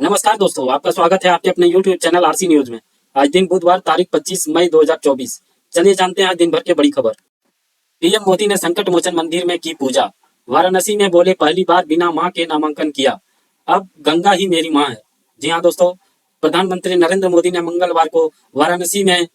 नमस्कार दोस्तों, आपका स्वागत है आपके अपने YouTube चैनल आरसी न्यूज में। आज दिन बुधवार तारीख 25 मई 2024। चलिए जानते हैं आज दिन भर के बड़ी खबर। पीएम मोदी ने संकट मोचन मंदिर में की पूजा। वाराणसी में बोले पहली बार बिना मां के नामांकन किया, अब गंगा ही मेरी मां है। जी हाँ दोस्तों, प्रधानमंत्री नरेंद्र मोदी ने मंगलवार को वाराणसी में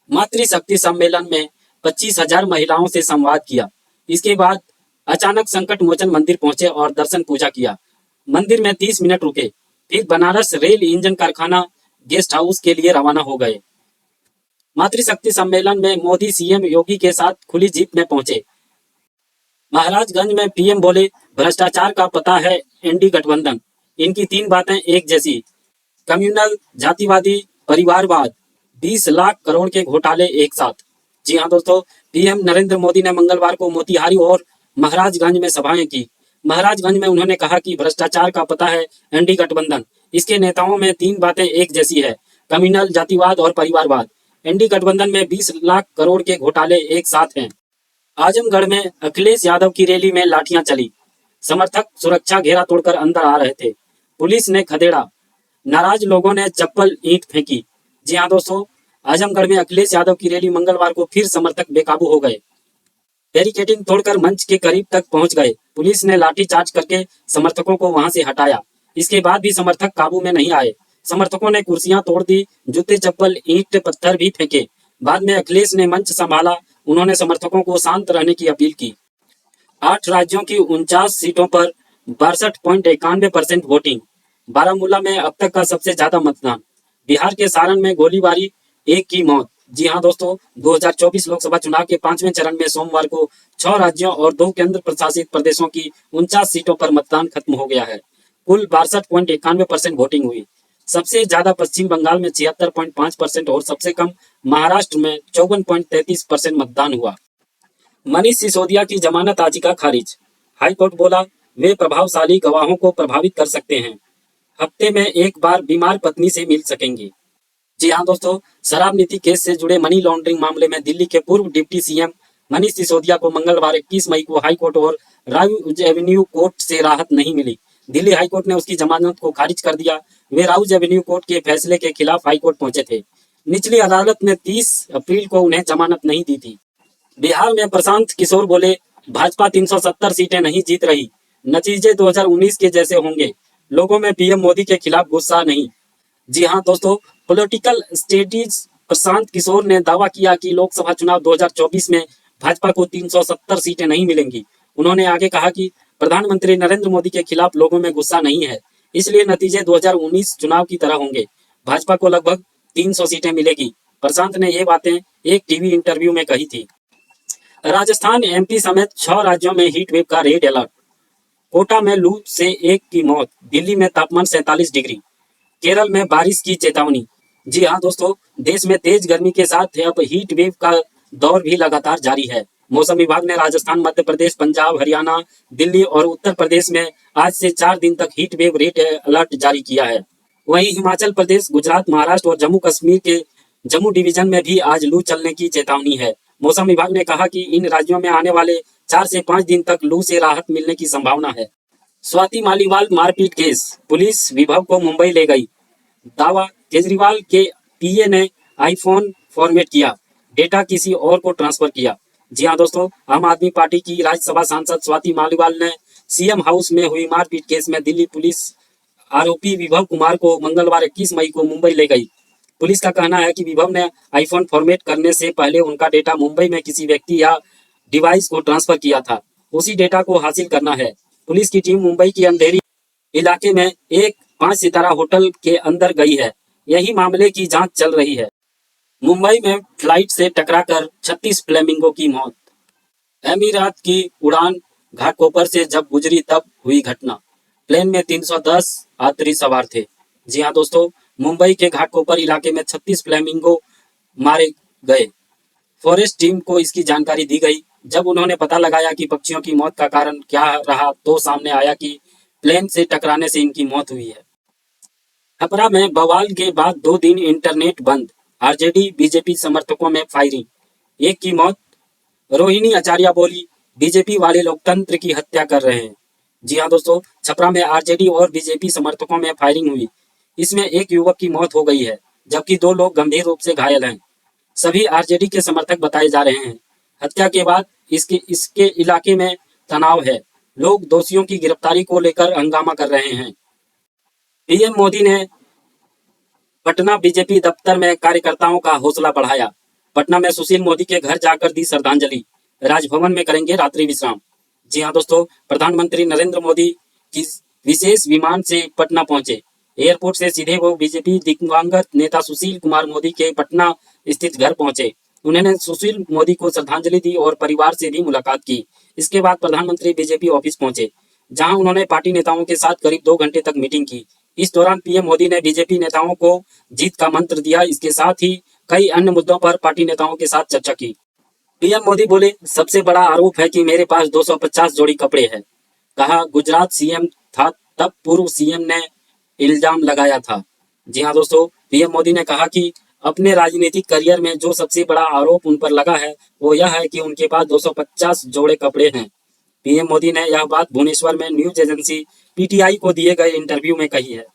मातृशक्ति सम्मेलन में 25,000 महिलाओं से संवाद किया। इसके बाद अचानक संकट मोचन मंदिर पहुंचे और दर्शन पूजा किया। मंदिर में 30 मिनट रुके, फिर बनारस रेल इंजन कारखाना गेस्ट हाउस के लिए रवाना हो गए। मातृशक्ति सम्मेलन में मोदी सीएम योगी के साथ खुली जीप में पहुंचे। महाराजगंज में पीएम बोले भ्रष्टाचार का पता है एनडी गठबंधन, इनकी 3 बातें एक जैसी, कम्युनल, जातिवादी, परिवारवाद, 20 लाख करोड़ के घोटाले एक साथ। जी हाँ दोस्तों, पीएम नरेंद्र मोदी ने मंगलवार को मोतिहारी और महाराजगंज में सभाएं की। महाराजगंज में उन्होंने कहा कि भ्रष्टाचार का पता है एनडी गठबंधन, इसके नेताओं में 3 बातें एक जैसी है, कम्युनल, जातिवाद और परिवारवाद। एनडी गठबंधन में 20 लाख करोड़ के घोटाले एक साथ हैं। आजमगढ़ में अखिलेश यादव की रैली में लाठियां चली। समर्थक सुरक्षा घेरा तोड़कर अंदर आ रहे थे, पुलिस ने खदेड़ा। नाराज लोगों ने चप्पल ईंट फेंकी। जी हाँ दोस्तों, आजमगढ़ में अखिलेश यादव की रैली मंगलवार को फिर समर्थक बेकाबू हो गए। बैरिकेडिंग तोड़कर मंच के करीब तक पहुंच गए। पुलिस ने लाठीचार्ज करके समर्थकों को वहां से हटाया। इसके बाद भी समर्थक काबू में नहीं आए। समर्थकों ने कुर्सियां तोड़ दी, जूते, चप्पल, ईंट, पत्थर भी फेंके। बाद में अखिलेश ने मंच संभाला। उन्होंने समर्थकों को शांत रहने की अपील की। 8 राज्यों की 49 सीटों पर 62.91% वोटिंग। बारामूला में अब तक का सबसे ज्यादा मतदान। बिहार के सारण में गोलीबारी, 1 की मौत। जी हाँ दोस्तों, 2024 लोकसभा चुनाव के 5वें चरण में सोमवार को 6 राज्यों और 2 केंद्र प्रशासित प्रदेशों की 49 सीटों पर मतदान खत्म हो गया है। कुल 62.91% वोटिंग हुई। सबसे ज्यादा पश्चिम बंगाल में 76.5% और सबसे कम महाराष्ट्र में 54.33% मतदान हुआ। मनीष सिसोदिया की जमानत याचिका खारिज। हाईकोर्ट बोला वे प्रभावशाली गवाहों को प्रभावित कर सकते हैं, हफ्ते में एक बार बीमार पत्नी से मिल सकेंगे। जी हाँ दोस्तों, शराब नीति केस से जुड़े मनी लॉन्ड्रिंग मामले में दिल्ली के पूर्व डिप्टी सीएम मनीष सिसोदिया को मंगलवार 21 मई को हाईकोर्ट और राउज एवेन्यू कोर्ट से राहत नहीं मिली। दिल्ली हाईकोर्ट ने उसकी जमानत को खारिज कर दिया। वे राउज एवेन्यू कोर्ट के फैसले के खिलाफ हाईकोर्ट पहुंचे थे। निचली अदालत ने 30 अप्रैल को उन्हें जमानत नहीं दी थी। बिहार में प्रशांत किशोर बोले भाजपा 370 सीटें नहीं जीत रही, नतीजे 2019 के जैसे होंगे। लोगों में पीएम मोदी के खिलाफ गुस्सा नहीं। जी हाँ दोस्तों, पॉलिटिकल स्ट्रेटेजिस्ट प्रशांत किशोर ने दावा किया कि लोकसभा चुनाव 2024 में भाजपा को 370 सीटें नहीं मिलेंगी। उन्होंने आगे कहा कि प्रधानमंत्री नरेंद्र मोदी के खिलाफ लोगों में गुस्सा नहीं है, इसलिए नतीजे 2019 चुनाव की तरह होंगे। भाजपा को लगभग 300 सीटें मिलेगी। प्रशांत ने ये बातें एक टीवी इंटरव्यू में कही थी। राजस्थान, एमपी समेत 6 राज्यों में हीट वेव का रेड अलर्ट। कोटा में लू से 1 की मौत। दिल्ली में तापमान 47 डिग्री। केरल में बारिश की चेतावनी। जी हाँ दोस्तों, देश में तेज गर्मी के साथ अब हीट वेव का दौर भी लगातार जारी है। मौसम विभाग ने राजस्थान, मध्य प्रदेश, पंजाब, हरियाणा, दिल्ली और उत्तर प्रदेश में आज से 4 दिन तक हीट वेव रेड अलर्ट जारी किया है। वहीं हिमाचल प्रदेश, गुजरात, महाराष्ट्र और जम्मू कश्मीर के जम्मू डिवीजन में भी आज लू चलने की चेतावनी है। मौसम विभाग ने कहा कि इन राज्यों में आने वाले 4 से 5 दिन तक लू से राहत मिलने की संभावना है। स्वाति मालीवाल मारपीट केस, पुलिस विभव को मुंबई ले गई। दावा, केजरीवाल के पीए ने आईफोन फॉर्मेट किया, डेटा किसी और को ट्रांसफर किया। जी हाँ दोस्तों, आम आदमी पार्टी की राज्यसभा सांसद स्वाति मालीवाल ने सीएम हाउस में हुई मारपीट केस में दिल्ली पुलिस आरोपी विभव कुमार को मंगलवार 21 मई को मुंबई ले गई। पुलिस का कहना है कि विभव ने आईफोन फॉर्मेट करने से पहले उनका डेटा मुंबई में किसी व्यक्ति या डिवाइस को ट्रांसफर किया था। उसी डेटा को हासिल करना है। पुलिस की टीम मुंबई की अंधेरी इलाके में एक 5 सितारा होटल के अंदर गई है। यही मामले की जांच चल रही है। मुंबई में फ्लाइट से टकराकर 36 फ्लेमिंगो की मौत। अमीरात की उड़ान घाटकोपर से जब गुजरी तब हुई घटना। प्लेन में 310 यात्री सवार थे। जी हाँ दोस्तों, मुंबई के घाटकोपर इलाके में 36 फ्लेमिंगो मारे गए। फॉरेस्ट टीम को इसकी जानकारी दी गई। जब उन्होंने पता लगाया कि पक्षियों की मौत का कारण क्या रहा, तो सामने आया कि प्लेन से टकराने से इनकी मौत हुई है। छपरा में बवाल के बाद 2 दिन इंटरनेट बंद। आरजेडी बीजेपी समर्थकों में फायरिंग, 1 की मौत। रोहिणी आचार्य बोली बीजेपी वाले लोकतंत्र की हत्या कर रहे हैं। जी हाँ दोस्तों, छपरा में आरजेडी और बीजेपी समर्थकों में फायरिंग हुई। इसमें एक युवक की मौत हो गई है, जबकि 2 लोग गंभीर रूप से घायल हैं। सभी आरजेडी के समर्थक बताए जा रहे हैं। हत्या के बाद इसके इलाके में तनाव है। लोग दोषियों की गिरफ्तारी को लेकर हंगामा कर रहे हैं। पीएम मोदी ने पटना बीजेपी दफ्तर में कार्यकर्ताओं का हौसला बढ़ाया। पटना में सुशील मोदी के घर जाकर दी श्रद्धांजलि। राजभवन में करेंगे रात्रि विश्राम। जी हाँ दोस्तों, प्रधानमंत्री नरेंद्र मोदी की विशेष विमान से पटना पहुंचे। एयरपोर्ट से सीधे वो बीजेपी दिवंगत नेता सुशील कुमार मोदी के पटना स्थित घर पहुंचे। उन्होंने सुशील मोदी को श्रद्धांजलि दी और परिवार से भी मुलाकात की। इसके बाद प्रधानमंत्री बीजेपी ऑफिस पहुंचे, जहां उन्होंने पार्टी नेताओं के साथ करीब 2 घंटे तक मीटिंग की। इस दौरान पीएम मोदी ने बीजेपी नेताओं को जीत का मंत्र दिया। इसके साथ ही कई अन्य मुद्दों पर पार्टी नेताओं के साथ चर्चा की। पीएम मोदी बोले, सबसे बड़ा आरोप है कि मेरे पास 250 जोड़ी कपड़े हैं। कहा, गुजरात सीएम था तब पूर्व सीएम ने इल्जाम लगाया था। जी हाँ दोस्तों, पीएम मोदी ने कहा कि अपने राजनीतिक करियर में जो सबसे बड़ा आरोप उन पर लगा है वो यह है कि उनके पास 250 जोड़े कपड़े हैं। पीएम मोदी ने यह बात भुवनेश्वर में न्यूज एजेंसी पीटीआई को दिए गए इंटरव्यू में कही है।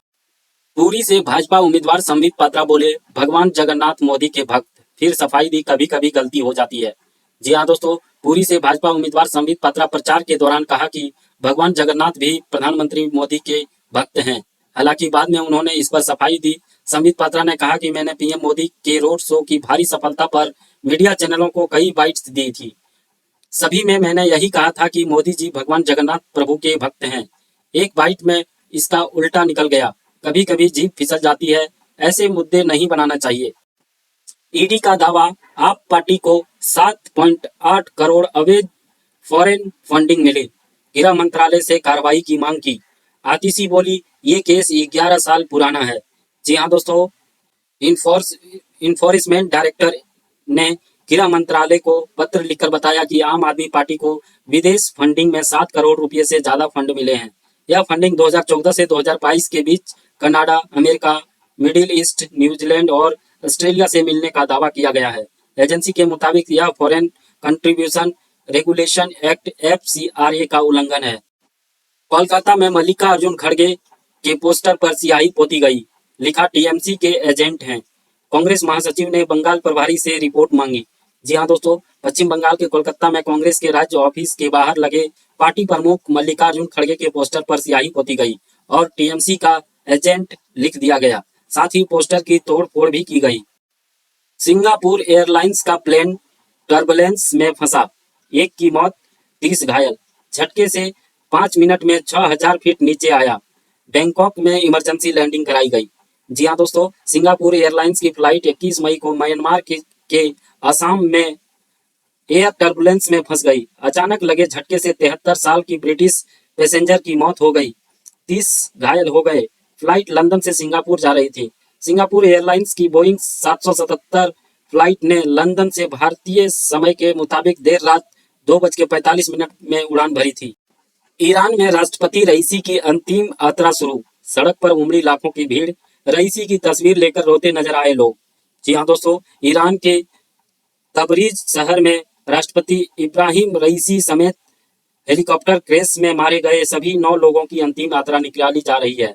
पुरी से भाजपा उम्मीदवार संबित पात्रा बोले, भगवान जगन्नाथ मोदी के भक्त, फिर सफाई दी, कभी कभी गलती हो जाती है। जी हाँ दोस्तों, पुरी से भाजपा उम्मीदवार संबित पात्रा प्रचार के दौरान कहा कि भगवान जगन्नाथ भी प्रधानमंत्री मोदी के भक्त हैं। हालांकि बाद में उन्होंने इस पर सफाई दी। संबित पात्रा ने कहा कि मैंने पीएम मोदी के रोड शो की भारी सफलता पर मीडिया चैनलों को कई बाइट्स दी थी। सभी में मैंने यही कहा था कि मोदी जी भगवान जगन्नाथ प्रभु के भक्त हैं। एक बाइट में इसका उल्टा निकल गया। कभी कभी जीभ फिसल जाती है। ऐसे मुद्दे नहीं बनाना चाहिए। ईडी का दावा, आप पार्टी को 7.8 करोड़ अवैध फॉरेन फंडिंग मिली। गृह मंत्रालय से कार्रवाई की मांग की। आतिशी बोली, ये केस 11 साल पुराना है। जी हाँ दोस्तों, इन्फोर्समेंट डायरेक्टर ने गृह मंत्रालय को पत्र लिखकर बताया कि आम आदमी पार्टी को विदेश फंडिंग में 7 करोड़ रुपए से ज्यादा फंड मिले हैं। यह फंडिंग 2014 से 2022 के बीच Canada, America, Middle East, New Zealand और ऑस्ट्रेलिया से मिलने का दावा किया गया है। एजेंसी के मुताबिक यह foreign contribution regulation act FCRA का उल्लंघन है। कोलकाता में मल्लिकार्जुन खड़गे के पोस्टर पर स्याही पोती गई। लिखा, टीएमसी के एजेंट हैं। कांग्रेस महासचिव ने बंगाल प्रभारी से रिपोर्ट मांगी। जी हाँ दोस्तों, पश्चिम बंगाल के कोलकाता में कांग्रेस के राज्य ऑफिस के बाहर लगे पार्टी प्रमुख मल्लिकार्जुन खड़गे के पोस्टर पर स्याही पोती गई और टीएमसी का एजेंट लिख दिया गया। साथ ही पोस्टर की तोड़फोड़ भी की गई। सिंगापुर एयरलाइंस का प्लेन टर्बुलेंस में फंसा, एक की मौत, 30 घायल। झटके से 5 मिनट में 6000 फीट नीचे आया। बैंकॉक में इमरजेंसी लैंडिंग कराई गई। जी हाँ दोस्तों, सिंगापुर एयरलाइंस की फ्लाइट 21 मई को म्यांमार के असम में एयर टर्बुलेंस में फंस गई। अचानक लगे झटके से 73 साल की ब्रिटिश पैसेंजर की मौत हो गई, 30 घायल हो गए। फ्लाइट लंदन से सिंगापुर जा रही थी। सिंगापुर एयरलाइंस की बोइंग 777 फ्लाइट ने लंदन से भारतीय समय के मुताबिक देर रात 2:45 में उड़ान भरी थी। ईरान में राष्ट्रपति रईसी की अंतिम यात्रा शुरू। सड़क पर उमड़ी लाखों की भीड़। रईसी की तस्वीर लेकर रोते नजर आए लोग। जी हाँ दोस्तों, ईरान के तबरीज शहर में राष्ट्रपति इब्राहिम रईसी समेत हेलीकॉप्टर क्रैश में मारे गए सभी 9 लोगों की अंतिम यात्रा निकाली जा रही है।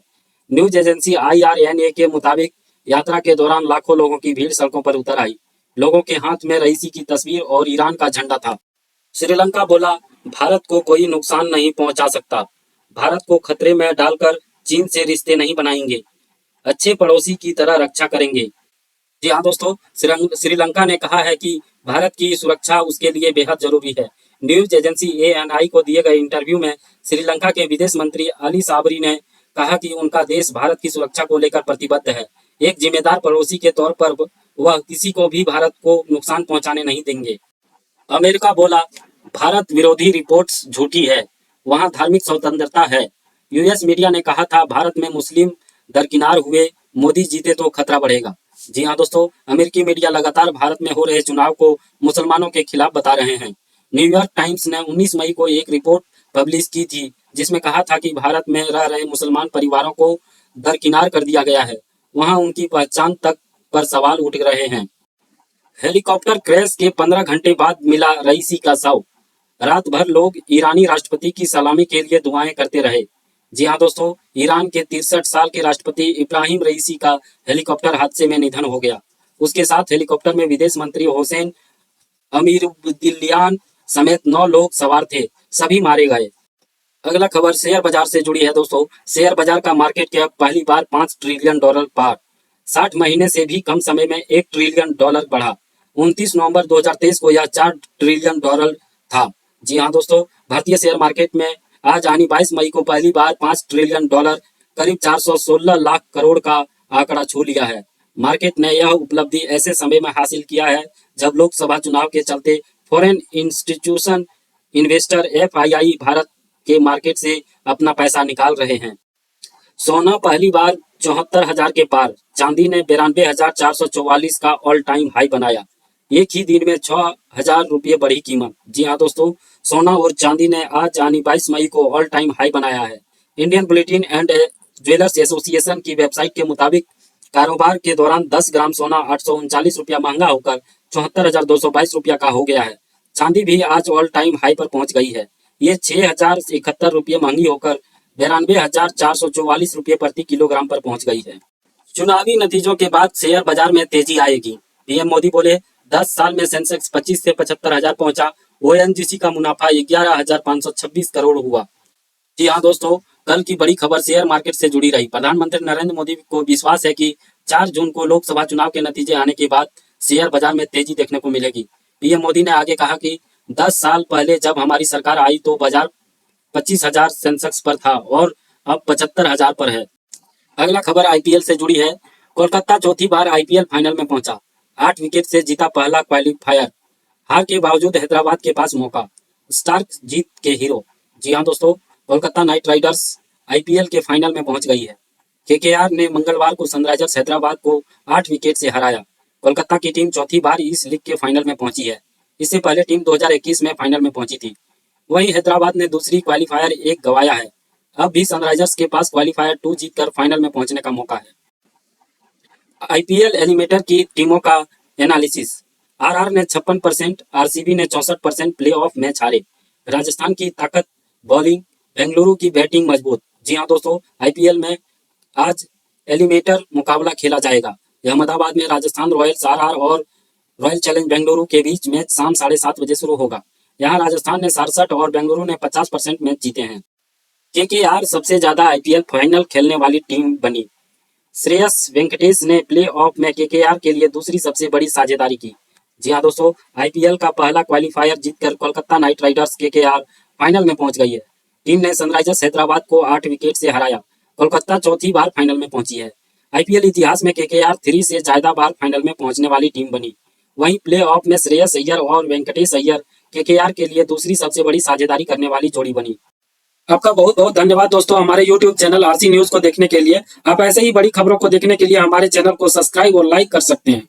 न्यूज एजेंसी IRNA के मुताबिक यात्रा के दौरान लाखों लोगों की भीड़ सड़कों पर उतर आई। लोगों के हाथ में रईसी की तस्वीर और ईरान का झंडा था। श्रीलंका बोला, भारत को कोई नुकसान नहीं पहुंचा सकता। भारत को खतरे में डालकर चीन से रिश्ते नहीं बनाएंगे। अच्छे पड़ोसी की तरह रक्षा करेंगे। जी हाँ दोस्तों, श्रीलंका ने कहा है कि भारत की सुरक्षा उसके लिए बेहद जरूरी है। न्यूज एजेंसी ANI को दिए गए इंटरव्यू में श्रीलंका के विदेश मंत्री अली साबरी ने कहा कि उनका देश भारत की सुरक्षा को लेकर प्रतिबद्ध है। एक जिम्मेदार पड़ोसी के तौर पर वह किसी को भी भारत को नुकसान पहुंचाने नहीं देंगे। अमेरिका बोला, भारत विरोधी रिपोर्ट्स झूठी है, वहां धार्मिक स्वतंत्रता है। यूएस मीडिया ने कहा था, भारत में मुस्लिम दरकिनार हुए, मोदी जीते तो खतरा बढ़ेगा। जी हाँ दोस्तों, अमेरिकी मीडिया लगातार भारत में हो रहे चुनाव को मुसलमानों के खिलाफ बता रहे हैं। न्यूयॉर्क टाइम्स ने 19 मई को एक रिपोर्ट पब्लिश की थी, जिसमें कहा था कि भारत में रह रहे मुसलमान परिवारों को दरकिनार कर दिया गया है, वहां उनकी पहचान तक पर सवाल उठ रहे हैं। हेलीकॉप्टर क्रैश के 15 घंटे बाद मिला रईसी का शव। रात भर लोग ईरानी राष्ट्रपति की सलामी के लिए दुआएं करते रहे। जी हाँ दोस्तों, ईरान के 63 साल के राष्ट्रपति इब्राहिम रईसी का हेलीकॉप्टर हादसे में निधन हो गया। उसके साथ हेलीकॉप्टर में विदेश मंत्री हुसैन अमीरुद्दीन समेत 9 लोग सवार थे, सभी मारे गए। अगला खबर शेयर बाजार से जुड़ी है दोस्तों। शेयर बाजार का मार्केट कैप पहली बार $5 ट्रिलियन पार। 60 महीने से भी कम समय में $1 ट्रिलियन बढ़ा। 29 नवंबर 2023 को यह $4 ट्रिलियन था। जी हाँ दोस्तों, भारतीय शेयर मार्केट में आज यानी 22 मई को पहली बार $5 ट्रिलियन करीब 416 लाख करोड़ का आंकड़ा छू लिया है। मार्केट ने यह उपलब्धि ऐसे समय में हासिल किया है जब लोकसभा चुनाव के चलते foreign institution investor FII Bharat के मार्केट से अपना पैसा निकाल रहे हैं। सोना पहली बार 74,000 के पार, चांदी ने 92,444 का ऑल टाइम हाई बनाया। एक ही दिन में 6,000 रुपये बढ़ी कीमत। जी हाँ दोस्तों, सोना और चांदी ने आज यानी 22 मई को ऑल टाइम हाई बनाया है। Indian bulletin and jewellers association की वेबसाइट के मुताबिक कारोबार के दौरान 10 ग्राम सोना 839 रुपया महंगा होकर 74,222 रुपया का हो गया है। चांदी भी आज ऑल टाइम हाई पर पहुंच गई है। ये 6,071 रुपये महंगी होकर 92,444 रुपये प्रति किलोग्राम पर पहुंच गई है। चुनावी नतीजों के बाद शेयर बाजार में तेजी आएगी। पीएम मोदी बोले 10 साल में सेंसेक्स 25 से 75,000 पहुंचा। ONGC का मुनाफा 11,526 करोड़ हुआ। जी हाँ दोस्तों, कल की बड़ी खबर शेयर मार्केट से जुड़ी रही। प्रधानमंत्री नरेंद्र मोदी को विश्वास है कि 4 जून को लोकसभा चुनाव के नतीजे आने के बाद शेयर बाजार में तेजी देखने को मिलेगी। पीएम मोदी ने आगे कहा कि 10 साल पहले जब हमारी सरकार आई तो बाजार 25,000 सेंसेक्स पर था और अब 75,000 पर है। अगला खबर IPL से जुड़ी है। कोलकाता चौथी बार IPL फाइनल में पहुंचा। 8 विकेट से जीता पहला क्वालिफायर। हार के बावजूद हैदराबाद के पास मौका। स्टार्क जीत के हीरो। जी हाँ दोस्तों, कोलकाता नाइट राइडर्स IPL के फाइनल में पहुंच गई है। KKR ने मंगलवार को सनराइजर्स हैदराबाद को 8 विकेट से हराया। कोलकाता की टीम चौथी बार इस लीग के फाइनल में पहुंची है। इससे पहले टीम 2021 में फाइनल में पहुंची थी। वहीं हैदराबाद ने दूसरी क्वालिफायर 1 गंवाया है। अब भी सनराइजर्स के पास क्वालिफायर 2 जीतकर फाइनल में पहुंचने का मौका है। IPL एलिमिनेटर की टीमों का एनालिसिस। RR ने 56%, RCB ने 64% प्लेऑफ मैच हारे। राजस्थान की ताकत बॉलिंग, बेंगलुरु की बैटिंग मजबूत। जी हाँ दोस्तों, IPL में आज एलिमिनेटर मुकाबला खेला जाएगा। अहमदाबाद में राजस्थान रॉयल्स RR और रॉयल चैलेंज बेंगलुरु के बीच मैच शाम 7:30 बजे शुरू होगा। यहाँ राजस्थान ने 67 और बेंगलुरु ने 50% मैच जीते हैं। KKR सबसे ज्यादा IPL फाइनल खेलने वाली टीम बनी। श्रेयस वेंकटेश ने प्ले ऑफ में KKR के लिए दूसरी सबसे बड़ी साझेदारी की। जी हाँ दोस्तों, IPL का पहला क्वालिफायर जीतकर Kolkata night Riders KKR final में पहुंच गई है। टीम ने सनराइजर्स हैदराबाद को 8 विकेट से हराया। कोलकाता चौथी बार फाइनल में पहुंची है। IPL इतिहास में KKR 3 से ज्यादा बार फाइनल में पहुंचने वाली टीम बनी। वहीं प्ले ऑफ में श्रेयस अय्यर और वेंकटेश अय्यर KKR के लिए दूसरी सबसे बड़ी साझेदारी करने वाली जोड़ी बनी। आपका बहुत बहुत धन्यवाद दोस्तों, हमारे YouTube चैनल RC न्यूज को देखने के लिए। आप ऐसे ही बड़ी खबरों को देखने के लिए हमारे चैनल को सब्सक्राइब और लाइक कर सकते हैं।